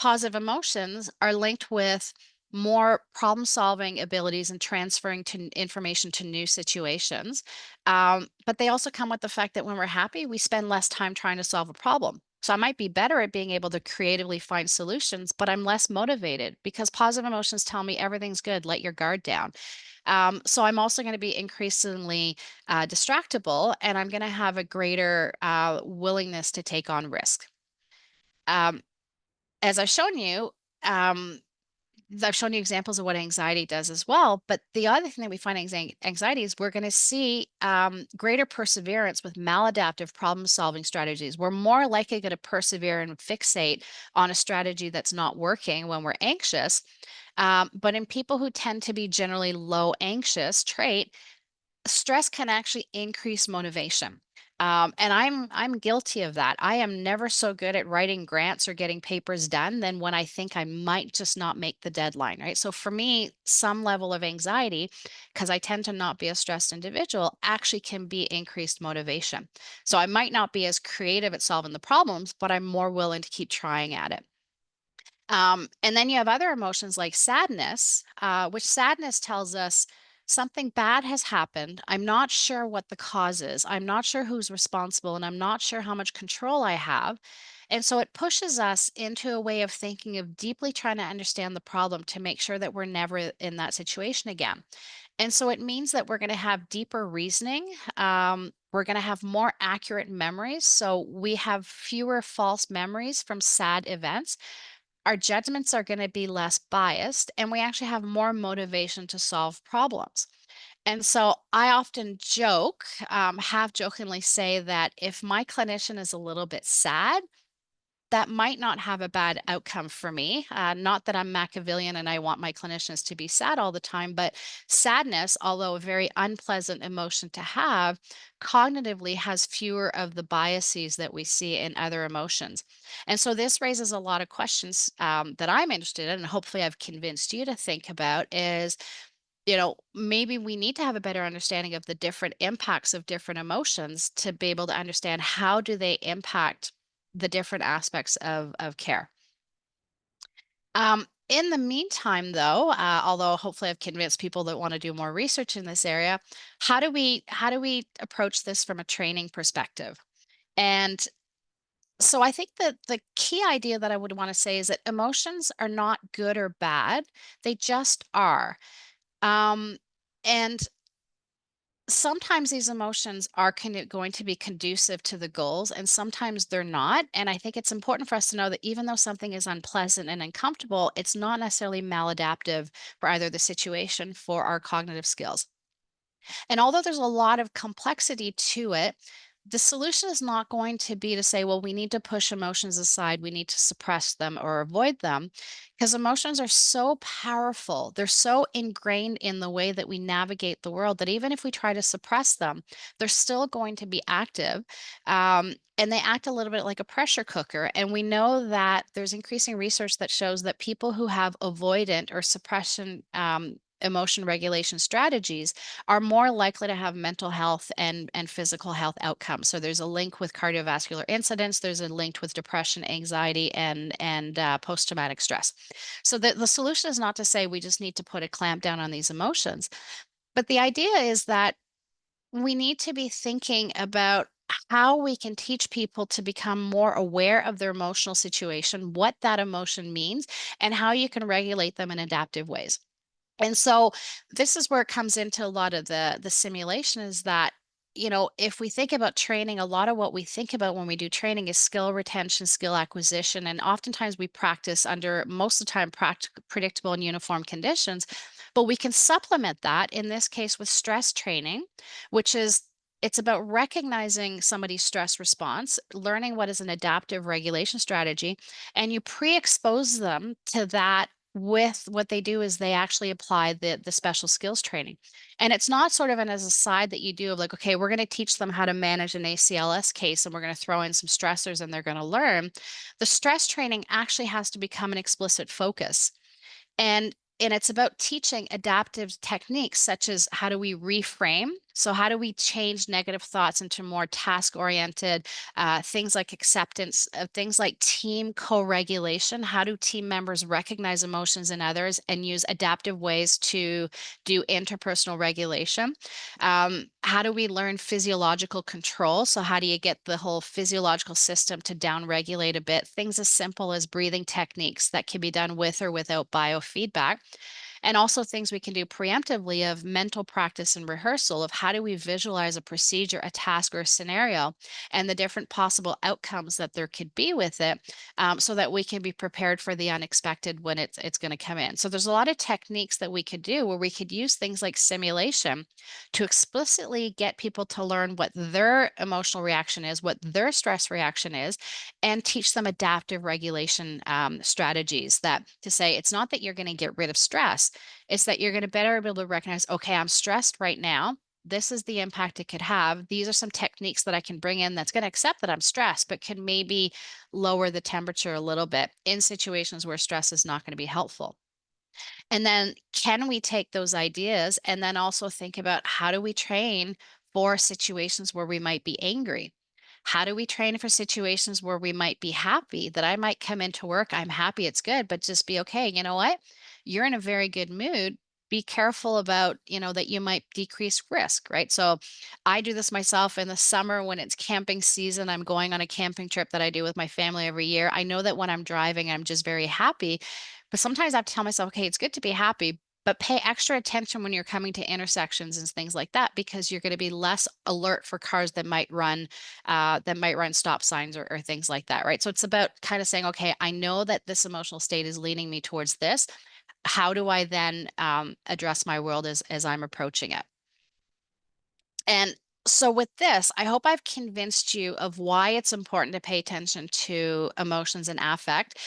positive emotions are linked with more problem solving abilities and transferring to information to new situations. But they also come with the fact that when we're happy, we spend less time trying to solve a problem. So I might be better at being able to creatively find solutions, but I'm less motivated because positive emotions tell me everything's good, let your guard down. So I'm also going to be increasingly distractible, and I'm going to have a greater willingness to take on risk. Um, as I've shown you, um, I've shown you examples of what anxiety does as well. But the other thing that we find anxiety is we're going to see greater perseverance with maladaptive problem solving strategies. We're more likely going to persevere and fixate on a strategy that's not working when we're anxious. But in people who tend to be generally low anxious trait, stress can actually increase motivation. And I'm guilty of that. I am never so good at writing grants or getting papers done than when I think I might just not make the deadline, right? So for me, some level of anxiety, because I tend to not be a stressed individual, actually can be increased motivation. So I might not be as creative at solving the problems, but I'm more willing to keep trying at it. And then you have other emotions like sadness, which sadness tells us something bad has happened. I'm not sure what the cause is. I'm not sure who's responsible, and I'm not sure how much control I have. And so it pushes us into a way of thinking of deeply trying to understand the problem to make sure that we're never in that situation again. And so it means that we're going to have deeper reasoning. We're going to have more accurate memories. So we have fewer false memories from sad events. Our judgments are going to be less biased, and we actually have more motivation to solve problems. And so I often joke, have jokingly say that if my clinician is a little bit sad, that might not have a bad outcome for me. Not that I'm Machiavellian and I want my clinicians to be sad all the time, but sadness, although a very unpleasant emotion to have, cognitively has fewer of the biases that we see in other emotions. And so this raises a lot of questions that I'm interested in, and hopefully I've convinced you to think about is, maybe we need to have a better understanding of the different impacts of different emotions to be able to understand how do they impact the different aspects of care. In the meantime, though, although hopefully I've convinced people that want to do more research in this area, how do we approach this from a training perspective? And so I think that the key idea that I would want to say is that emotions are not good or bad; they just are. Um, and sometimes these emotions are going to be conducive to the goals, and sometimes they're not. And I think it's important for us to know that even though something is unpleasant and uncomfortable, it's not necessarily maladaptive for either the situation for our cognitive skills. And although there's a lot of complexity to it, the solution is not going to be to say, well, we need to push emotions aside, we need to suppress them or avoid them, because emotions are so powerful. They're so ingrained in the way that we navigate the world that even if we try to suppress them, they're still going to be active. And they act a little bit like a pressure cooker. And we know that there's increasing research that shows that people who have avoidant or suppression emotion regulation strategies are more likely to have mental health and physical health outcomes. So there's a link with cardiovascular incidents. There's a link with depression, anxiety, and post-traumatic stress. So the solution is not to say we just need to put a clamp down on these emotions, but the idea is that we need to be thinking about how we can teach people to become more aware of their emotional situation, what that emotion means, and how you can regulate them in adaptive ways. And so this is where it comes into a lot of the simulation is that, if we think about training, a lot of what we think about when we do training is skill retention, skill acquisition, and oftentimes we practice under most of the time predictable and uniform conditions. But we can supplement that in this case with stress training, which is it's about recognizing somebody's stress response, learning what is an adaptive regulation strategy, and you pre-expose them to that with what they do is they actually apply the special skills training. And it's not sort of an as a side that you do of like, okay, we're going to teach them how to manage an ACLS case and we're going to throw in some stressors and they're going to learn. The stress training actually has to become an explicit focus. And it's about teaching adaptive techniques such as how do we reframe? So how do we change negative thoughts into more task-oriented things like acceptance, things like team co-regulation? How do team members recognize emotions in others and use adaptive ways to do interpersonal regulation? How do we learn physiological control? So how do you get the whole physiological system to down-regulate a bit? Things as simple as breathing techniques that can be done with or without biofeedback. And also things we can do preemptively of mental practice and rehearsal of how do we visualize a procedure, a task, or a scenario, and the different possible outcomes that there could be with it, so that we can be prepared for the unexpected when it's going to come in. So there's a lot of techniques that we could do where we could use things like simulation to explicitly get people to learn what their emotional reaction is, what their stress reaction is, and teach them adaptive regulation strategies that to say it's not that you're going to get rid of stress, it's that you're going to better be able to recognize, okay, I'm stressed right now. This is the impact it could have. These are some techniques that I can bring in that's going to accept that I'm stressed, but can maybe lower the temperature a little bit in situations where stress is not going to be helpful. And then can we take those ideas and then also think about how do we train for situations where we might be angry? How do we train for situations where we might be happy? That I might come into work, I'm happy, it's good, but just be okay. You know what? You're in a very good mood. Be careful about, that you might decrease risk, right? So I do this myself in the summer when it's camping season. I'm going on a camping trip that I do with my family every year. I know that when I'm driving, I'm just very happy. But sometimes I have to tell myself, okay, it's good to be happy, but pay extra attention when you're coming to intersections and things like that, because you're going to be less alert for cars that might run stop signs or things like that, right? So it's about kind of saying, okay, I know that this emotional state is leaning me towards this. How do I then address my world as I'm approaching it? And so with this, I hope I've convinced you of why it's important to pay attention to emotions and affect,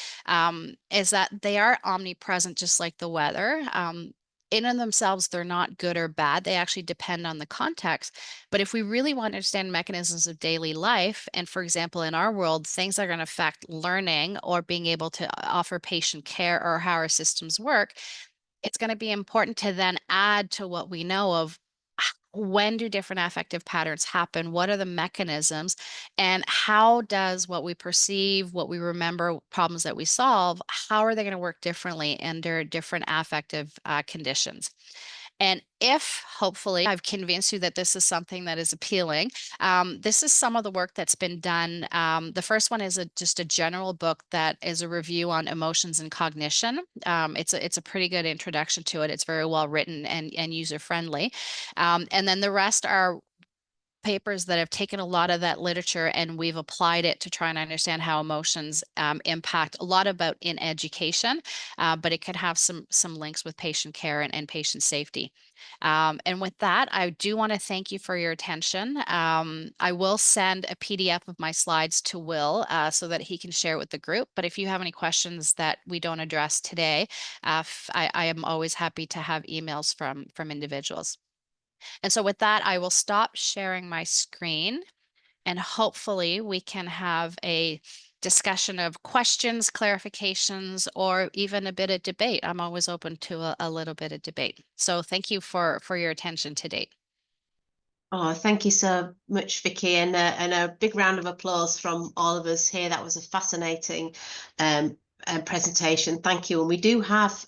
is that they are omnipresent, just like the weather. In and themselves, they're not good or bad. They actually depend on the context. But if we really want to understand mechanisms of daily life, and for example, in our world, things that are going to affect learning or being able to offer patient care or how our systems work, it's going to be important to then add to what we know of when do different affective patterns happen? What are the mechanisms? And how does what we perceive, what we remember, problems that we solve, how are they going to work differently under different affective conditions? And if hopefully I've convinced you that this is something that is appealing, this is some of the work that's been done. The first one is just a general book that is a review on emotions and cognition. It's a pretty good introduction to it. It's very well written and user friendly. And then the rest are papers that have taken a lot of that literature and we've applied it to try and understand how emotions impact a lot about in education, but it could have some links with patient care and patient safety. And with that, I do want to thank you for your attention. I will send a PDF of my slides to Will so that he can share it with the group. But if you have any questions that we don't address today, I am always happy to have emails from individuals. And so with that, I will stop sharing my screen and hopefully we can have a discussion of questions, clarifications, or even a bit of debate. I'm always open to a little bit of debate. So thank you for your attention to date. Oh, thank you so much, Vicky, and a big round of applause from all of us here. That was a fascinating presentation. Thank you. And we do have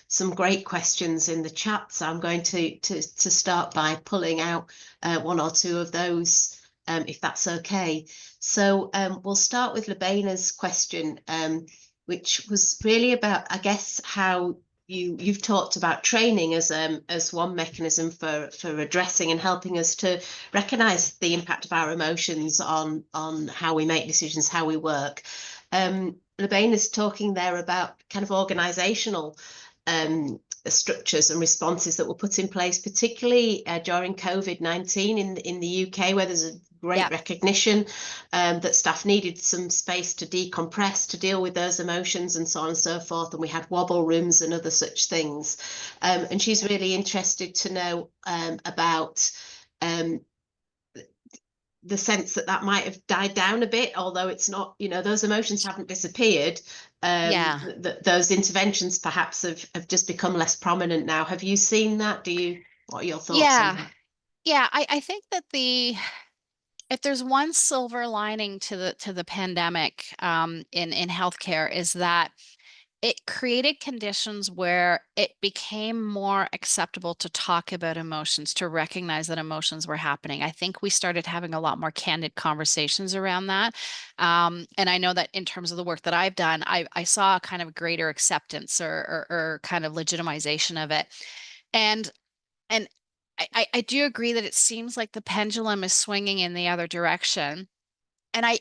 some great questions in the chat, so I'm going to start by pulling out one or two of those, if that's okay. So we'll start with Lubaina's question, which was really about, I guess, how you've talked about training as one mechanism for addressing and helping us to recognize the impact of our emotions on how we make decisions, how we work. Lubaina is talking there about kind of organizational structures and responses that were put in place, particularly during COVID-19 in the UK, where there's a great recognition that staff needed some space to decompress, to deal with those emotions and so on and so forth. And we had wobble rooms and other such things. And she's really interested to know about the sense that might have died down a bit, although it's not, those emotions haven't disappeared. Those interventions perhaps have just become less prominent now. Have you seen that? What are your thoughts on that? Yeah, I think that if there's one silver lining to the pandemic in healthcare is that it created conditions where it became more acceptable to talk about emotions, to recognize that emotions were happening. I think we started having a lot more candid conversations around that. And I know that in terms of the work that I've done, I saw kind of greater acceptance or kind of legitimization of it. And I do agree that it seems like the pendulum is swinging in the other direction. And I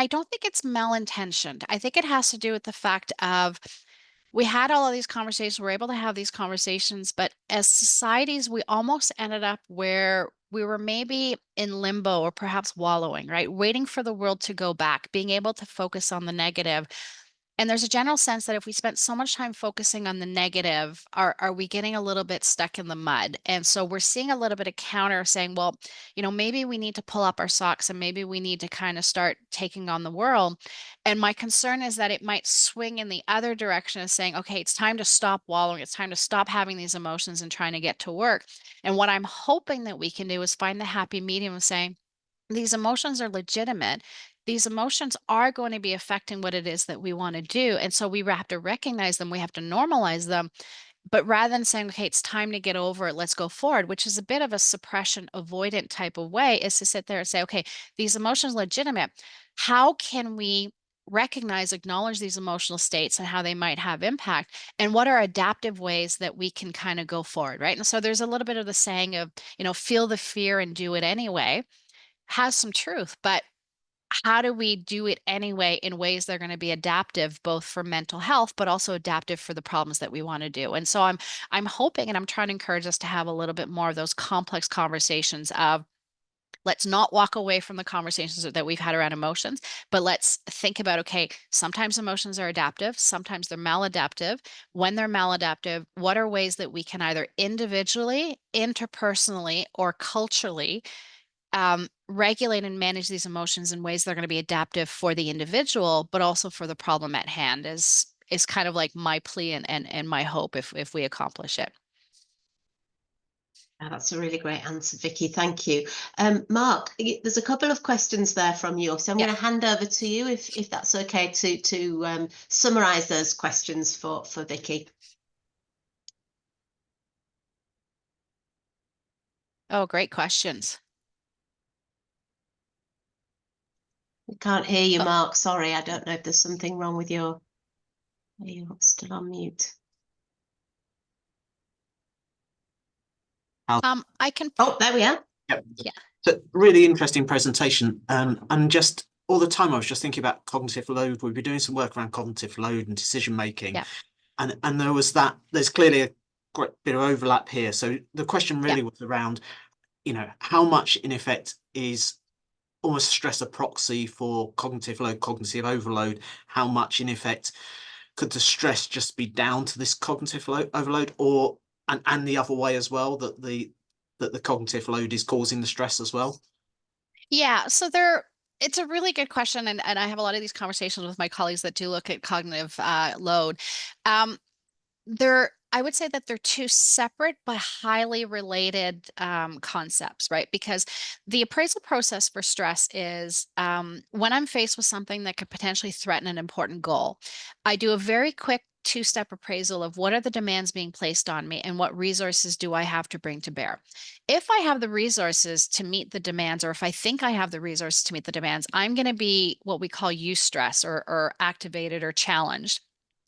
don't think it's malintentioned. I think it has to do with the fact of we had all of these conversations, we're able to have these conversations, but as societies, we almost ended up where we were maybe in limbo or perhaps wallowing, right? Waiting for the world to go back, being able to focus on the negative. And there's a general sense that if we spent so much time focusing on the negative, are we getting a little bit stuck in the mud? And so we're seeing a little bit of counter saying, well, maybe we need to pull up our socks and maybe we need to kind of start taking on the world. And my concern is that it might swing in the other direction of saying, okay, it's time to stop wallowing. It's time to stop having these emotions and trying to get to work. And what I'm hoping that we can do is find the happy medium of saying, these emotions are legitimate. These emotions are going to be affecting what it is that we want to do. And so we have to recognize them, we have to normalize them. But rather than saying, okay, it's time to get over it, let's go forward, which is a bit of a suppression avoidant type of way, is to sit there and say, okay, these emotions are legitimate. How can we recognize, acknowledge these emotional states and how they might have impact? And what are adaptive ways that we can kind of go forward, right? And so there's a little bit of the saying of, feel the fear and do it anyway, has some truth, but how do we do it anyway in ways that are going to be adaptive both for mental health but also adaptive for the problems that we want to do? And so I'm hoping, and I'm trying to encourage us to have a little bit more of those complex conversations of, let's not walk away from the conversations that we've had around emotions, but let's think about, okay, sometimes emotions are adaptive, sometimes they're maladaptive. When they're maladaptive, what are ways that we can either individually, interpersonally, or culturally regulate and manage these emotions in ways that are going to be adaptive for the individual, but also for the problem at hand, is kind of like my plea and my hope if we accomplish it. That's a really great answer, Vicky. Thank you. Mark, there's a couple of questions there from you, so I'm going to hand over to you if that's okay to summarize those questions for Vicky. Oh, great questions. We can't hear you, Mark. Sorry, I don't know if there's something wrong with your. Are you still on mute? I can. Oh, there we are. Yep. Yeah. So really interesting presentation. And just all the time I was just thinking about cognitive load. We've been doing some work around cognitive load and decision making. Yeah. And there's clearly a great bit of overlap here. So the question really was around, how much in effect is almost stress a proxy for cognitive load, cognitive overload? How much in effect could the stress just be down to this cognitive overload, or and the other way as well, that the cognitive load is causing the stress as well? Yeah, so it's a really good question, and I have a lot of these conversations with my colleagues that do look at cognitive load. I would say that they're two separate but highly related concepts, right? Because the appraisal process for stress is when I'm faced with something that could potentially threaten an important goal, I do a very quick two-step appraisal of what are the demands being placed on me and what resources do I have to bring to bear. If I have the resources to meet the demands, or if I think I have the resources to meet the demands, I'm going to be what we call eustress or activated or challenged.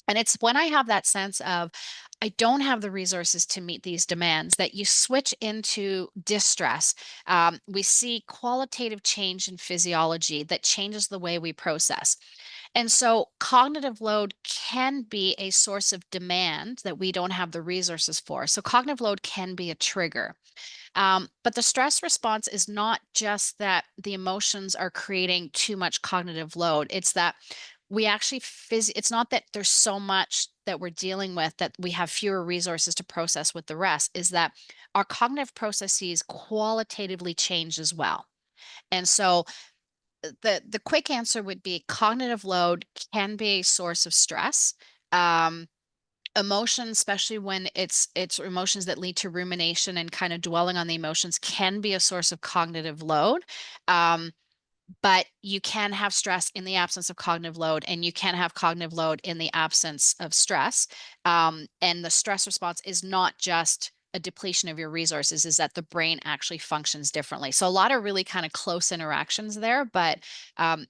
And it's when I have that sense of, I don't have the resources to meet these demands, that you switch into distress. We see qualitative change in physiology that changes the way we process. And so cognitive load can be a source of demand that we don't have the resources for. So cognitive load can be a trigger. But the stress response is not just that the emotions are creating too much cognitive load. It's that we actually it's not that there's so much that we're dealing with that we have fewer resources to process with the rest, is that our cognitive processes qualitatively change as well. And so the quick answer would be cognitive load can be a source of stress. Emotion, especially when it's emotions that lead to rumination and kind of dwelling on the emotions, can be a source of cognitive load. But you can have stress in the absence of cognitive load, and you can have cognitive load in the absence of stress. And the stress response is not just a depletion of your resources, is that the brain actually functions differently. So a lot of really kind of close interactions there, but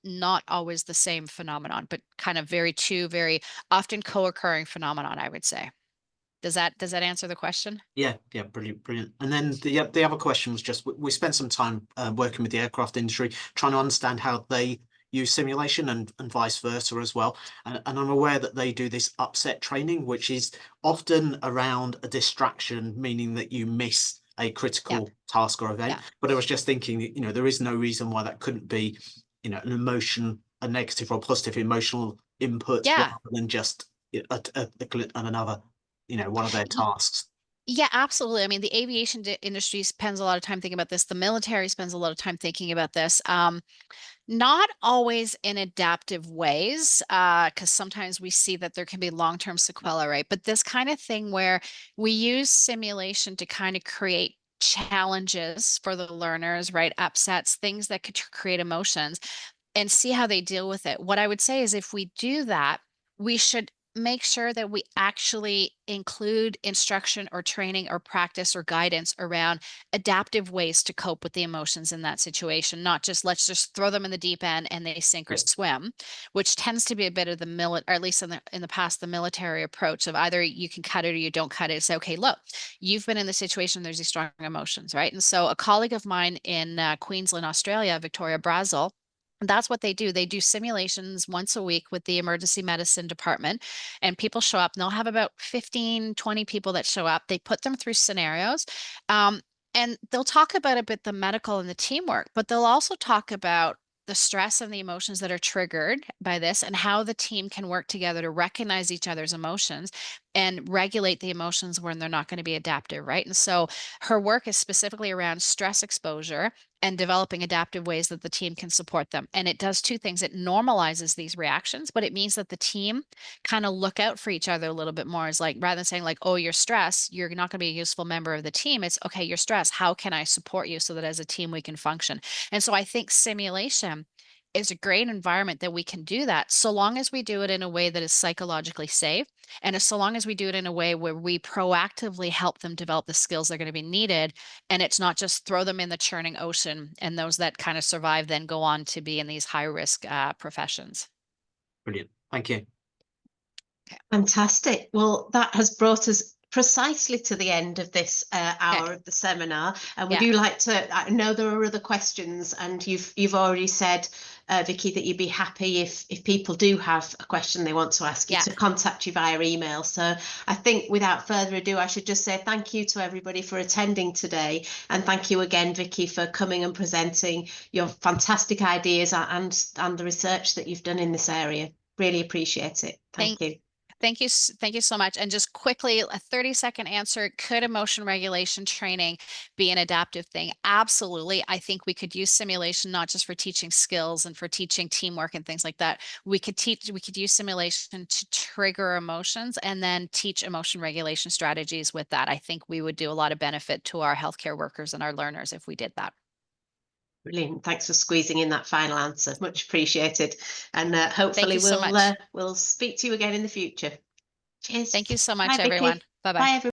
not always the same phenomenon, but kind of two very often co-occurring phenomenon, I would say. Does that answer the question? Yeah, brilliant, brilliant. And then the other question was just, we spent some time working with the aircraft industry, trying to understand how they use simulation and vice versa as well. And I'm aware that they do this upset training, which is often around a distraction, meaning that you miss a critical task or event. Yeah. But I was just thinking, you know, there is no reason why that couldn't be, you know, an emotion, a negative or positive emotional input, Yeah. rather than just another, you know, one of their tasks. Yeah, absolutely. I mean, the aviation industry spends a lot of time thinking about this. The military spends a lot of time thinking about this. Not always in adaptive ways, because sometimes we see that there can be long-term sequelae, right? But this kind of thing where we use simulation to kind of create challenges for the learners, right? Upsets, things that could create emotions, and see how they deal with it. What I would say is, if we do that, we should make sure that we actually include instruction or training or practice or guidance around adaptive ways to cope with the emotions in that situation, not just let's just throw them in the deep end and they sink or Yeah. swim, which tends to be a bit of the or at least in the past, the military approach of either you can cut it or you don't cut it. Say, okay, look, you've been in the situation, there's these strong emotions, right? And so a colleague of mine in Queensland, Australia, Victoria Brazil, that's what they do. They do simulations once a week with the emergency medicine department, and people show up and they'll have about 15, 20 people that show up. They put them through scenarios. Um, and they'll talk about a bit the medical and the teamwork, but they'll also talk about the stress and the emotions that are triggered by this and how the team can work together to recognize each other's emotions and regulate the emotions when they're not going to be adaptive, right? And so her work is specifically around stress exposure and developing adaptive ways that the team can support them. And it does two things. It normalizes these reactions, but it means that the team kind of look out for each other a little bit more. Is like, rather than saying like, oh, you're stressed, you're not going to be a useful member of the team. It's okay, you're stressed. How can I support you so that as a team we can function? And so I think simulation is a great environment that we can do that, so long as we do it in a way that is psychologically safe, and so long as we do it in a way where we proactively help them develop the skills that are going to be needed, and it's not just throw them in the churning ocean, and those that kind of survive then go on to be in these high risk professions. Brilliant. Thank you. Fantastic. Well, that has brought us precisely to the end of this hour of the seminar, and we do like to, I know there are other questions, and you've already said, Vicky, that you'd be happy if people do have a question they want to ask you to contact you via email. So I think without further ado, I should just say thank you to everybody for attending today, and thank you again, Vicky, for coming and presenting your fantastic ideas and the research that you've done in this area. Really appreciate it. Thank you. Thank you so much. And just quickly, a 30-second answer. Could emotion regulation training be an adaptive thing? Absolutely. I think we could use simulation, not just for teaching skills and for teaching teamwork and things like that. We could use simulation to trigger emotions and then teach emotion regulation strategies with that. I think we would do a lot of benefit to our healthcare workers and our learners if we did that. Brilliant. Thanks for squeezing in that final answer. Much appreciated. And hopefully so we'll speak to you again in the future. Cheers. Thank you so much, Bye, everyone. Vicky. Bye-bye. Bye, everyone.